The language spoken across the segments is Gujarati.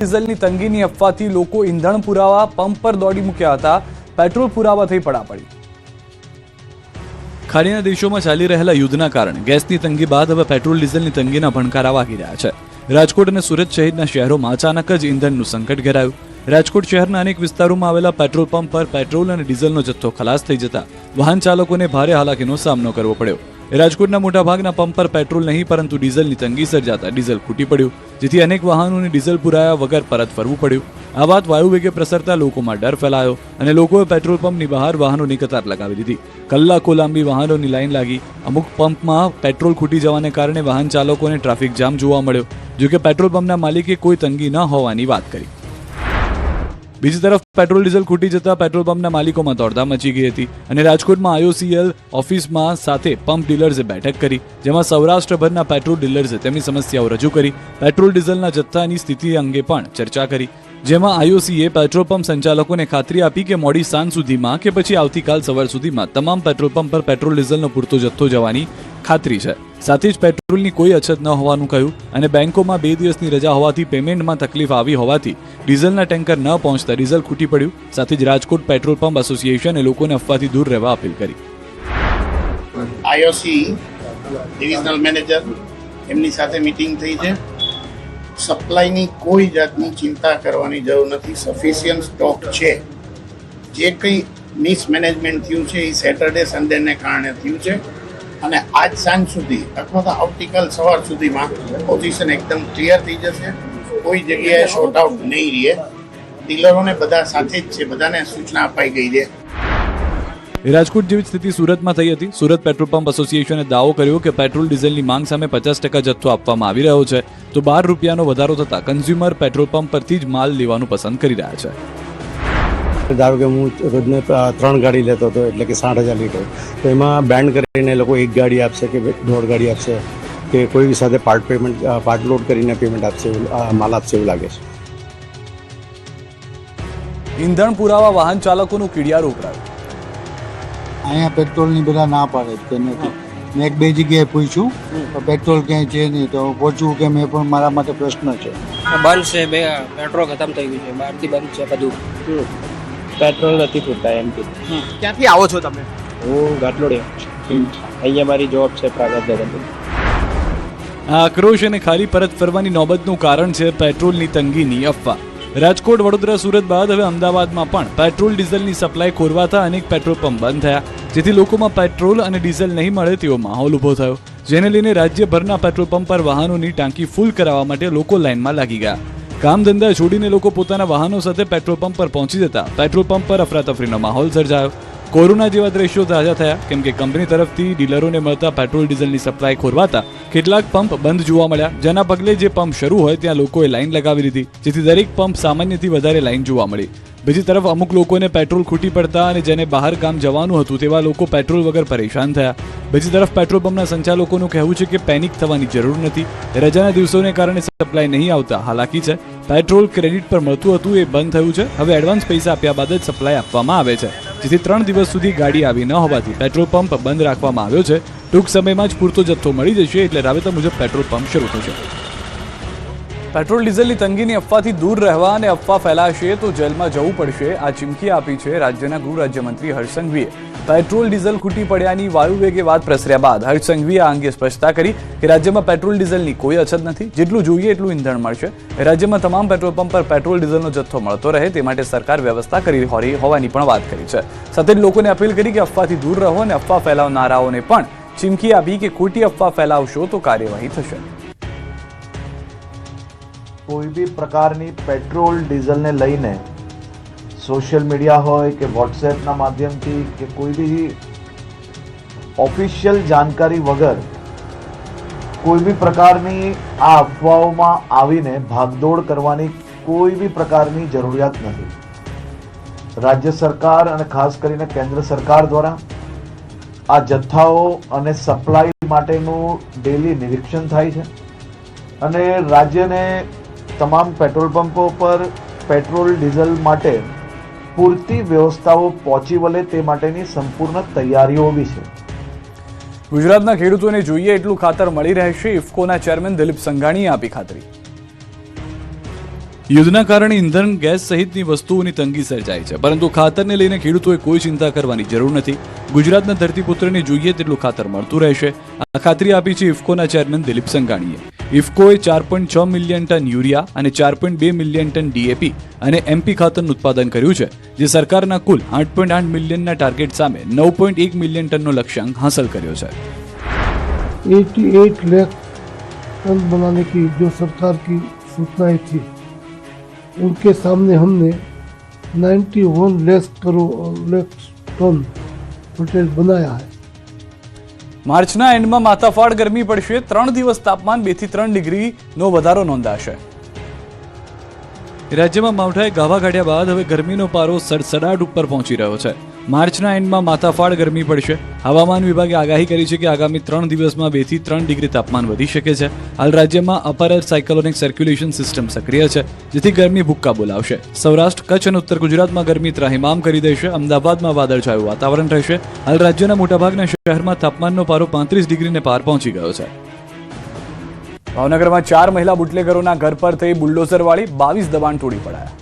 ડીઝલની તંગીની અફવાથી લોકો ઈંધણ પુરાવા પંપ પર દોડી મૂક્યા હતા। પેટ્રોલ પુરાવા થઈ પડાપડી। ખાડીના દેશોમાં ચાલી રહેલા યુદ્ધના કારણે ગેસની તંગી બાદ હવે પેટ્રોલ ડીઝલની તંગીના ભણકારા વાગી રહ્યા છે। રાજકોટ અને સુરત સહિતના શહેરોમાં અચાનક જ ઈંધણનું સંકટ ઘેરાયું। રાજકોટ શહેરના અનેક વિસ્તારોમાં આવેલા પેટ્રોલ પંપ પર પેટ્રોલ અને ડીઝલનો જથ્થો ખલાસ થઈ જતા વાહન ચાલકોને ભારે હાલાકીનો સામનો કરવો પડ્યો। રાજકોટના મોટાભાગના પંપ પર પેટ્રોલ નહીં પરંતુ ડીઝલની તંગી સર્જાતા ડીઝલ ખૂટી પડ્યું, જેથી અનેક વાહનોને ડીઝલ પુરાયા વગર પરત ફરવું પડ્યું। આ વાત વાયુવેગે પ્રસરતા લોકોમાં ડર ફેલાયો અને લોકોએ પેટ્રોલ પંપની બહાર વાહનોની કતાર લગાવી દીધી। કલાકો લાંબી વાહનોની લાઈન લાગી। અમુક પંપમાં પેટ્રોલ ખૂટી જવાને કારણે વાહન ચાલકોને ટ્રાફિક જામ જોવા મળ્યો, જોકે પેટ્રોલ પંપના માલિકે કોઈ તંગી ન હોવાની વાત કરી। બીજી તરફ પેટ્રોલ ડીઝલ ખૂટી જતા પેટ્રોલ પંપના માલિકોમાં દોડધામ મચી ગઈ હતી અને રાજકોટમાં IOCL ઓફિસમાં સાથે પંપ ડીલર્સે બેઠક કરી, જેમાં સૌરાષ્ટ્રભરના પેટ્રોલ ડીલર્સે તેમની સમસ્યાઓ રજૂ કરી। પેટ્રોલ ડીઝલના જથ્થાની સ્થિતિ અંગે પણ ચર્ચા કરી, જેમાં IOCએ પેટ્રોલ પંપ સંચાલકોને ખાતરી આપી કે મોડી સાંજ સુધીમાં કે પછી આવતીકાલ સવાર સુધીમાં તમામ પેટ્રોલ પંપ પર પેટ્રોલ ડીઝલનો પૂરતો જથ્થો જવાની ખાતરી છે। સાથે જ પેટ્રોલની કોઈ અછત ન હોવાનું કહ્યું અને બેંકોમાં 2 દિવસની રજા હોવાથી પેમેન્ટમાં તકલીફ આવી હોવાથી ડીઝલના ટેન્કર ન પહોંચતા ડીઝલ ખૂટી પડ્યું। સાથે જ રાજકોટ પેટ્રોલ પંપ એસોસિએશને લોકોને અફવાથી દૂર રહેવા અપીલ કરી। IOC ડિવિઝનલ મેનેજર એમની સાથે મીટિંગ થઈ છે। સપ્લાયની કોઈ જાતની ચિંતા કરવાની જરૂર નથી, સફિશિયન્ટ સ્ટોક છે। જે કંઈ મિસમેનેજમેન્ટ થયું છે એ સેટરડે સન્ડેને કારણે થયું છે અને આજ સાંજ સુધી અથવા તો આવતીકાલ સવાર સુધીમાં પોઝિશન એકદમ ક્લિયર થઈ જશે। કોઈ જગ્યાએ શોર્ટ આઉટ નહીં રહે। ડીલરોને બધા સાથે જ છે, બધાને સૂચના અપાઈ ગઈ છે। રાજકોટ જેવી સ્થિતિ સુરતમાં થઈ હતી। સુરત પેટ્રોલ પંપ એસોસિએશને દાવો કર્યો કે પેટ્રોલ ડીઝલની માંગ સામે 50% જથ્થો આપવામાં આવી રહ્યો છે, તો ₹12નો વધારો થતા કન્ઝ્યુમર પેટ્રોલ પંપ પરથી જ માલ લેવાનું પસંદ કરી રહ્યા છે। ધારો કે હું રોજને 3 ગાડી લેતો હતો, એટલે કે 60,000 લીટર, તો એમાં બેન્ડ કરીને લોકો 1 ગાડી આપશે કે 1.5 ગાડી આપશે કે કોઈ સાથે પાર્ટ લોડ કરીને પેમેન્ટ આપશે, માલ આપશે એવું લાગે છે। ઈંધણ પુરાવા વાહન ચાલકોનું કીડિયારું ઉભરાયું। અહીંયા પેટ્રોલની બધા ના પાડે કે નથી। મેં 1-2 જગ્યાએ પૂછ્યું તો પેટ્રોલ ક્યાંય છે નહીં, તો પહોંચવું કે મેં પણ મારા માટે પ્રશ્ન છે। બંધ છે, પેટ્રોલ ખતમ થઈ ગયું છે, બહારથી બંધ છે બધું, પેટ્રોલ નથી પૂરતા એમથી। ક્યાંથી આવો છો તમે? હું ઘાટલોડી, અહીંયા મારી જોબ છે પ્રાઇવેટ જગત। આ આક્રોશ અને ખાલી પરત ફરવાની નોબતનું કારણ છે પેટ્રોલની તંગીની અફવા। રાજકોટ, વડોદરા, સુરત બાદ હવે અમદાવાદમાં પણ પેટ્રોલ ડીઝલની સપ્લાય ખોરવાતા અનેક પેટ્રોલ પંપ બંધ થયા, જેથી લોકોમાં પેટ્રોલ અને ડીઝલ નહીં મળે તેવો માહોલ ઊભો થયો, જેને લઈને રાજ્યભરના પેટ્રોલ પંપ પર વાહનોની ટાંકી ફૂલ કરાવવા માટે લોકો લાઇનમાં લાગી ગયા। કામ ધંધા છોડીને લોકો પોતાના વાહનો સાથે પેટ્રોલ પંપ પર પહોંચી જતા પેટ્રોલ પંપ પર અફરાતફરીનો માહોલ સર્જાયો। કોરોના જેવા દ્રશ્યો તાજા થયા, કેમ કે કંપની તરફથી ડીલરોને મળતા પેટ્રોલ ડીઝલની સપ્લાય ખોરવાતા કેટલાક પંપ બંધ જોવા મળ્યા, જેના પગલે જે પંપ શરૂ હોય ત્યાં લોકોએ લાઈન લગાવી લીધી, જેથી દરેક પંપ સામાન્યથી વધારે લાઈન જોવા મળી। બીજી તરફ અમુક લોકોને પેટ્રોલ ખૂટી પડતા અને જેને બહાર ગામ જવાનું હતું તેવા લોકો પેટ્રોલ વગર પરેશાન થયા। બીજી તરફ પેટ્રોલ પંપના સંચાલકોનું કહેવું છે કે પેનિક થવાની જરૂર નથી, રજાના દિવસોને કારણે સપ્લાય નહીં આવતા હાલાકી છે। પેટ્રોલ ક્રેડિટ પર મળતું હતું એ બંધ થયું છે, હવે એડવાન્સ પૈસા આપ્યા બાદ જ સપ્લાય આપવામાં આવે છે, જેથી 3 દિવસ સુધી ગાડી આવી ન હોવાથી પેટ્રોલ પંપ બંધ રાખવામાં આવ્યો છે। ટૂંક સમયમાં જ પૂરતો જથ્થો મળી જશે એટલે રાબેતા મુજબ પેટ્રોલ પંપ શરૂ થશે। પેટ્રોલ ડીઝલની તંગીની અફવાથી દૂર રહેવા અને અફવા ફેલાશે તો જેલમાં જવું પડશે, આ ચીમકી આપી છે રાજ્યના ગૃહ રાજ્યમંત્રી હર્ષ સંઘવીએ। પેટ્રોલ ડીઝલ ખૂટી પડ્યાની વાયુવેગે વાત પ્રસર્યા બાદ હર્ષ સંઘવીએ આ અંગે સ્પષ્ટતા કરી કે રાજ્યમાં પેટ્રોલ ડીઝલની કોઈ અછત નથી, જેટલું જોઈએ એટલું ઈંધણ મળશે। રાજ્યમાં તમામ પેટ્રોલ પંપ પર પેટ્રોલ ડીઝલનો જથ્થો મળતો રહે તે માટે સરકાર વ્યવસ્થા કરી હોવાની પણ વાત કરી છે। સાથે જ લોકોને અપીલ કરી કે અફવાથી દૂર રહો અને અફવા ફેલાવનારાઓને પણ ચીમકી આપી કે ખોટી અફવા ફેલાવશો તો કાર્યવાહી થશે। કોઈ બી પ્રકારની પેટ્રોલ ડીઝલને લઈને સોશિયલ મીડિયા હોય કે વોટ્સએપના માધ્યમથી કે કોઈ બી ઓફિશિયલ જાણકારી વગર કોઈ બી પ્રકારની આ અફવાઓમાં આવીને ભાગદોડ કરવાની કોઈ બી પ્રકારની જરૂરિયાત નથી। રાજ્ય સરકાર અને ખાસ કરીને કેન્દ્ર સરકાર દ્વારા આ જથ્થાઓ અને સપ્લાય માટેનું ડેલી નિરીક્ષણ થાય છે અને રાજ્યને તમામ પેટ્રોલ પંપો પર પેટ્રોલ ડીઝલ માટે પૂરતી વ્યવસ્થાઓ પહોંચી વળે તે માટેની સંપૂર્ણ તૈયારીઓ બી છે। ગુજરાતના ખેડૂતોને જોઈએ એટલું ખાતર મળી રહેશે, ઇફકોના ચેરમેન દિલીપ સંઘાણીએ આપી ખાતરી। યુદ્ધના કારણે ઇંધણ ગેસ સહિતની વસ્તુઓની તંગી સર્જાઈ છે, પરંતુ ખાતરને લઈને ખેડૂતોએ કોઈ ચિંતા કરવાની જરૂર નથી. ગુજરાતના ધરતીપુત્રને જોઈએ તેટલું ખાતર મળતું રહેશે. આ ખાતરી આપી છે ઇફકોના ચેરમેન દિલીપ સંઘાણીએ. ઇફકોએ 4.6 મિલિયન ટન યુરિયા અને 4.2 મિલિયન ટન ડીએપી અને એમપી ખાતરનું ઉત્પાદન કર્યું છે, જે સરકારના કુલ 8.8 મિલિયનના ટાર્ગેટ સામે 9.1 મિલિયન ટનનો લક્ષ્યાંક હાંસલ કર્યો છે. 88 लाख टन बनाने की जो सरकार की सूचनाएं थी, उनके सामने हमने 91 लाख टन पोटेल बनाया है. માર્ચના એન્ડમાં માથાફાડ ગરમી પડશે. 3 દિવસ તાપમાન 2 થી 3 ડિગ્રીનો વધારો નોંધાશે. રાજ્યમાં માવઠાએ ગાભા કાઢ્યા બાદ હવે ગરમીનો પારો સડસડાટ ઉપર પહોંચી રહ્યો છે. માર્ચના એન્ડમાં માથાફાડ ગરમી પડશે. હવામાન વિભાગે આગાહી કરી છે કે આગામી 3 દિવસમાં 2 થી 3 ડિગ્રી તાપમાન વધી શકે છે. હાલ રાજ્યમાં upper air cyclonic circulation system સક્રિય છે, જેથી ગરમી ભૂક્કા બોલાવશે. સૌરાષ્ટ્ર, કચ્છ અને ઉત્તર ગુજરાતમાં ગરમી ત્રાહિમામ કરી દેશે. અમદાવાદમાં વાદળછાયું વાતાવરણ રહેશે. હાલ રાજ્યના મોટાભાગના શહેરમાં તાપમાનનો પારો 35 ડિગ્રીને પાર પહોંચી ગયો છે. ભાવનગરમાં 4 મહિલા બુટલેગરોના ઘર પર થઈ બુલડોઝરવાળી 22 દબાણ તોડી પડાયા.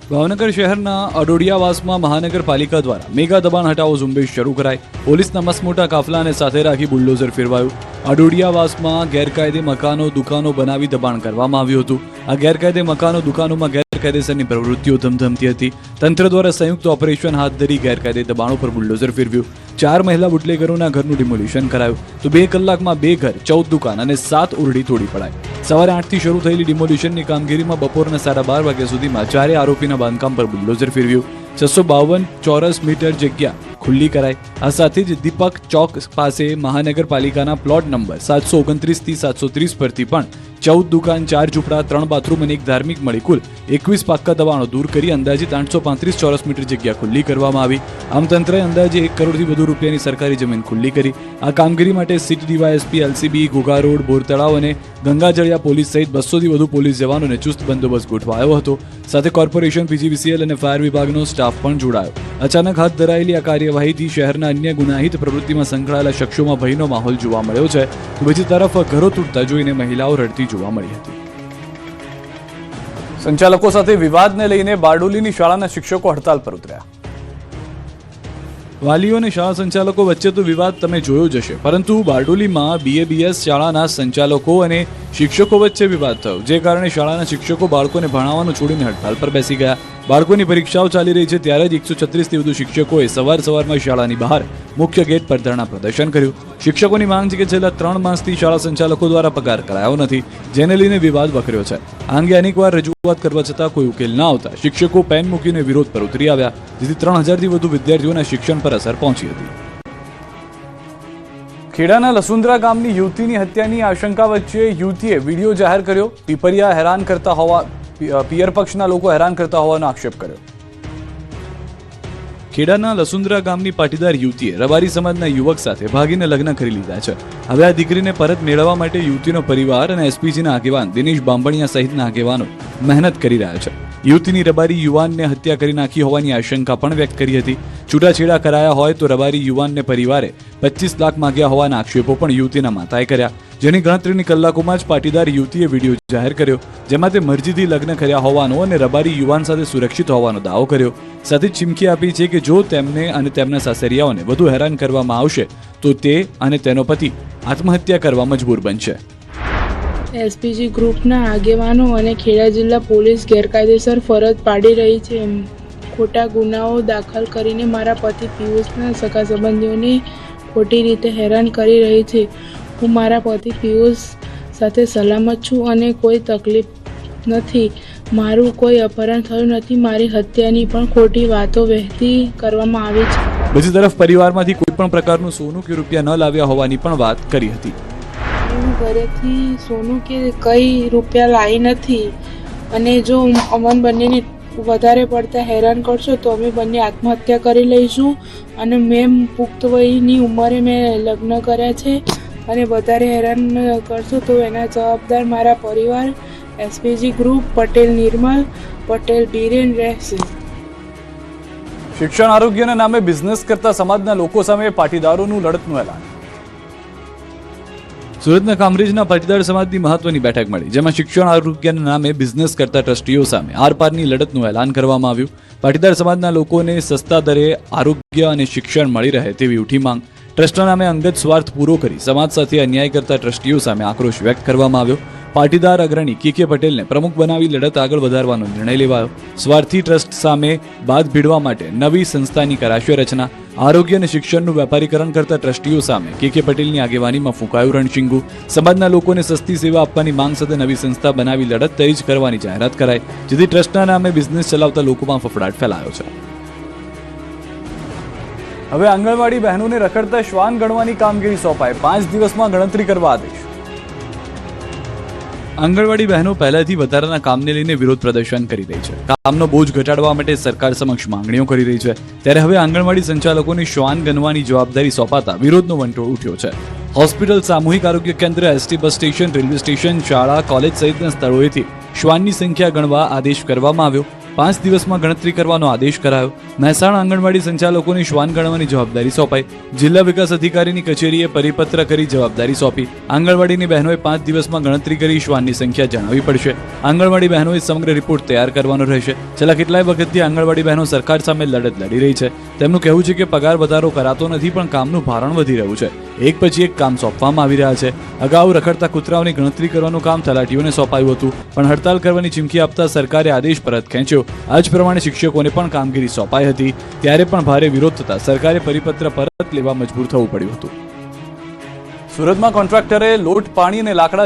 ભાવનગર શહેરના અડોડિયાવાસમાં મહાનગરપાલિકા દ્વારા મેગા દબાણ હટાવો ઝુંબેશ શરૂ કરાઈ. પોલીસના મસમોટા કાફલાને સાથે રાખી બુલડોઝર ફેરવાયું. અડોડિયાવાસમાં ગેરકાયદે મકાનો, દુકાનો બનાવી દબાણ કરવામાં આવ્યું હતું. આ ગેરકાયદે મકાનો, દુકાનોમાં ગેરકાયદેસરની પ્રવૃત્તિઓ ધમધમતી હતી. તંત્ર દ્વારા સંયુક્ત ઓપરેશન હાથ ધરી ગેરકાયદે દબાણો પર બુલડોઝર ફેરવ્યું. 4 મહિલા બુટલેગરોના ઘરનું ડિમોલિશન કરાયું. તો 2 કલાકમાં 2 ઘર, 14 દુકાન અને 7 ઓરડી તોડી પડાઈ. સવારે 8 થી શરૂ થયેલી ડિમોલિશનની કામગીરીમાં બપોરના 12:30 વાગ્યા સુધીમાં 4 આરોપીના બાંધકામ પર બુલડોઝર ફેરવ્યું. 652 ચોરસ મીટર જગ્યા ખુલ્લી કરાઈ. આ સાથે જ દીપક ચોક પાસે મહાનગરપાલિકાના પ્લોટ નંબર 729 થી 730 પરથી પણ 14 દુકાન, 4 ઝૂંપડા, 3 બાથરૂમ અને 1 ધાર્મિક મળી કુલ 21 પાક્કા દબાણો દૂર કરી અંદાજિત 835 ચોરસ મીટર જગ્યા ખુલ્લી કરવામાં આવી. આમ તંત્રએ અંદાજે 1 કરોડથી વધુ રૂપિયાની સરકારી જમીન ખુલ્લી કરી. આ કામગીરી માટે city DYSP, LCB, Ghogha road, Bortalav અને ગંગાજળિયા પોલીસ સહિત 200 થી વધુ પોલીસ જવાનોને ચુસ્ત બંદોબસ્ત ગોઠવાયો હતો. સાથે કોર્પોરેશન, પીજીવીસીએલ અને ફાયર વિભાગનો સ્ટાફ પણ જોડાયો. અચાનક હાથ ધરાયેલી આ કાર્યવાહીથી શહેરના અન્ય ગુનાહિત પ્રવૃત્તિમાં સંકળાયેલા શખ્સોમાં ભયનો માહોલ જોવા મળ્યો છે. તો બીજી તરફ ઘરો તૂટતા જોઈને મહિલાઓ રડતી જોવા મળી હતી. સંચાલકો સાથે વિવાદને લઈને બારડોલીની શાળાના શિક્ષકો હડતાલ પર ઉતર્યા. વાલીઓ અને શાળા સંચાલકો વચ્ચે તો વિવાદ તમે જોયો જ હશે, પરંતુ બારડોલીમાં BABS શાળાના સંચાલકો અને શિક્ષકો વચ્ચે વિવાદ થયો, જે કારણે શાળાના શિક્ષકો બાળકોને ભણાવવાનું છોડીને હડતાલ પર બેસી ગયા. બાળકોની પરીક્ષાઓ ચાલી રહી છે ત્યારે જ 136 થી વધુ શિક્ષકોએ સવારમાં શાળાની બહાર મુખ્ય ગેટ પર ધરણા પ્રદર્શન કર્યું. શિક્ષકોની માંગ છે કે છેલ્લા 3 માસથી શાળા સંચાલકો દ્વારા પગાર કરાયો નથી, જેને લઈને વિવાદ વકર્યો છે. આ અંગે અનેકવાર રજૂઆત કરવા છતાં કોઈ ઉકેલ ન આવતા શિક્ષકો પેન મૂકીને વિરોધ પર ઉતરી આવ્યા, જેથી 3000 થી વધુ વિદ્યાર્થીઓના શિક્ષણ પર અસર પહોંચી હતી. ખેડાના લસુંદ્રા ગામની યુવતીની હત્યાની આશંકા વચ્ચે યુવતીએ વિડીયો જાહેર કર્યો. પીપરિયા હેરાન કરતા હોવા પિયર પક્ષના લોકો હેરાન કરતા હોવાનો આક્ષેપ કર્યો. ખેડાના લસુંદ્રા ગામની પાટીદાર યુવતીએ રબારી સમાજના યુવક સાથે ભાગીને લગ્ન કરી લીધા છે. હવે આ દીકરીને પરત મેળવવા માટે યુવતીનો પરિવાર અને એસપીજીના આગેવાન દિનેશ બાંભણિયા સહિતના આગેવાનો મહેનત કરી રહ્યા છે. યુવતીની રબારી યુવાનને હત્યા કરી નાખી હોવાની આશંકા પણ વ્યક્ત કરી હતી. છૂટાછેડા કરાયા હોય તો રબારી યુવાનને પરિવારે 25 લાખ માંગ્યા હોવાના આક્ષેપો પણ યુવતીના માતાએ કર્યા, જેની ગણતરીની કલાકોમાં જ પાટીદાર યુવતીએ વિડીયો જાહેર કર્યો, જેમાં તે મરજીથી લગ્ન કર્યા હોવાનો અને રબારી યુવાન સાથે સુરક્ષિત હોવાનો દાવો કર્યો. સાથે ચીમકી આપી છે કે જો તેમને અને તેમના સાસરિયાઓને વધુ હેરાન કરવામાં આવશે તો તે અને તેનો પતિ આત્મહત્યા કરવા મજબૂર બનશે. એસપીજી ગ્રુપના આગેવાનો અને ખેડા જિલ્લા પોલીસ ગેરકાયદેસર ફરજ પાડી રહી છે. ખોટા ગુનાઓ દાખલ કરીને મારા પતિ પિયુષના સગા સંબંધીઓને ખોટી રીતે હેરાન કરી રહી છે. હું મારા પતિ પિયુષ સાથે સલામત છું અને કોઈ તકલીફ નથી. મારું કોઈ અપહરણ થયું નથી. મારી હત્યાની પણ ખોટી વાતો વહેતી કરવામાં આવી છે. બીજી તરફ પરિવારમાંથી કોઈ પણ પ્રકારનું સોનું કે રૂપિયા ન લાવ્યા હોવાની પણ વાત કરી હતી. હું ઘરેથી સોનું કે કઈ રૂપિયા લાવી નથી, અને જો અમન બંનેને વધારે પડતા હેરાન કરશો તો અમે બંને આત્મહત્યા કરી લઈશું. અને મેં પુખ્ત વયની ઉંમરે મેં લગ્ન કર્યા છે, અને વધારે હેરાન કરશો તો એના જવાબદાર મારા પરિવાર, એસપીજી ગ્રુપ, પટેલ નિર્મલ, પટેલ બીરેન રહેશે. શિક્ષણ આરોગ્યના નામે બિઝનેસ કરતા સમાજના લોકો સામે પાટીદારોનું લડતનું એલાન. સુરતના કામરેજના પાટીદાર સમાજની મહત્વની બેઠક મળી, જેમાં શિક્ષણ આરોગ્યના નામે બિઝનેસ કરતા ટ્રસ્ટીઓ સામે આરપારની લડતનું એલાન કરવામાં આવ્યું. પાટીદાર સમાજના લોકોને સસ્તા દરે આરોગ્ય અને શિક્ષણ મળી રહે તેવી ઉઠી માંગ. ટ્રસ્ટના નામે અંગત સ્વાર્થ પૂરો કરી સમાજ સાથે અન્યાય કરતા ટ્રસ્ટીઓ સામે આક્રોશ વ્યક્ત કરવામાં આવ્યો. પાટીદાર અગ્રણી કે પટેલને પ્રમુખ બનાવી લડત આગળ વધારવાનો નિર્ણય લેવાયો. સ્વાર્થી ટ્રસ્ટ સામે બાદ ભીડવા માટે નવી સંસ્થાની કરાશે રચના. આરોગ્ય અને શિક્ષણનું વેપારીકરણ કરતા ટ્રસ્ટીઓ સામે કે પટેલની આગેવાનીમાં ફૂંકાયું રણશીંગુ. સમાજના લોકોને સસ્તી સેવા આપવાની માંગ સાથે નવી સંસ્થા બનાવી લડત તેજ કરવાની જાહેરાત કરાઈ, જેથી ટ્રસ્ટના નામે બિઝનેસ ચલાવતા લોકોમાં ફફડાટ ફેલાયો છે. હવે આંગણવાડી બહેનોને રખડતા શ્વાન ગણવાની કામગીરી સોંપાય, 5 દિવસમાં ગણતરી કરવા આદેશ. આંગણવાડી બહેનો પહેલાથી વધારાના કામને લઈને વિરોધ પ્રદર્શન કરી રહી છે. કામનો બોજ ઘટાડવા માટે સરકાર સમક્ષ માંગણીઓ કરી રહી છે. ત્યારે હવે આંગણવાડી સંચાલકોને શ્વાન ગણવાની જવાબદારી સોંપાતા વિરોધનો વંટોળ ઉઠ્યો છે. હોસ્પિટલ, સામૂહિક આરોગ્ય કેન્દ્ર, ST bus station, railway station, શાળા, કોલેજ સહિતના સ્થળોએથી શ્વાનની સંખ્યા ગણવા આદેશ કરવામાં આવ્યો. 5 દિવસમાં ગણતરી કરવાનો આદેશ કરાયો. મહેસાણા આંગણવાડી સંચાલકોને શ્વાન ગણવાની જવાબદારી સોંપાઈ. જિલ્લા વિકાસ અધિકારીની કચેરીએ પરિપત્ર કરી જવાબદારી સોંપી. આંગણવાડીની બહેનોએ 5 દિવસમાં ગણતરી કરી શ્વાનની સંખ્યા જણાવવી પડશે. આંગણવાડી બહેનોએ સમગ્ર રિપોર્ટ તૈયાર કરવાનો રહેશે. છેલ્લા કેટલાય વખતથી આંગણવાડી બહેનો સરકાર સામે લડત લડી રહી છે. તેમનું કહેવું છે કે પગાર વધારો કરાતો નથી, પણ કામનું ભારણ વધી રહ્યું છે. એક પછી એક કામ સોંપવામાં આવી રહ્યા છે. અગાઉ રખડતા કૂતરાઓની ગણતરી કરવાનું કામ તલાટીઓને સોંપાયું હતું, પણ હડતાલ કરવાની ચીમકી આપતા સરકારે આદેશ પરત ખેંચ્યો. આ જ પ્રમાણે શિક્ષકોને પણ કામગીરી સોંપાઈ હતી, ત્યારે પણ ભારે વિરોધ થતા સરકારે પરિપત્ર પરત લેવા મજબૂર થવું પડ્યું હતું. સુરતમાં કોન્ટ્રાક્ટરે લોટ, પાણી અને લાકડા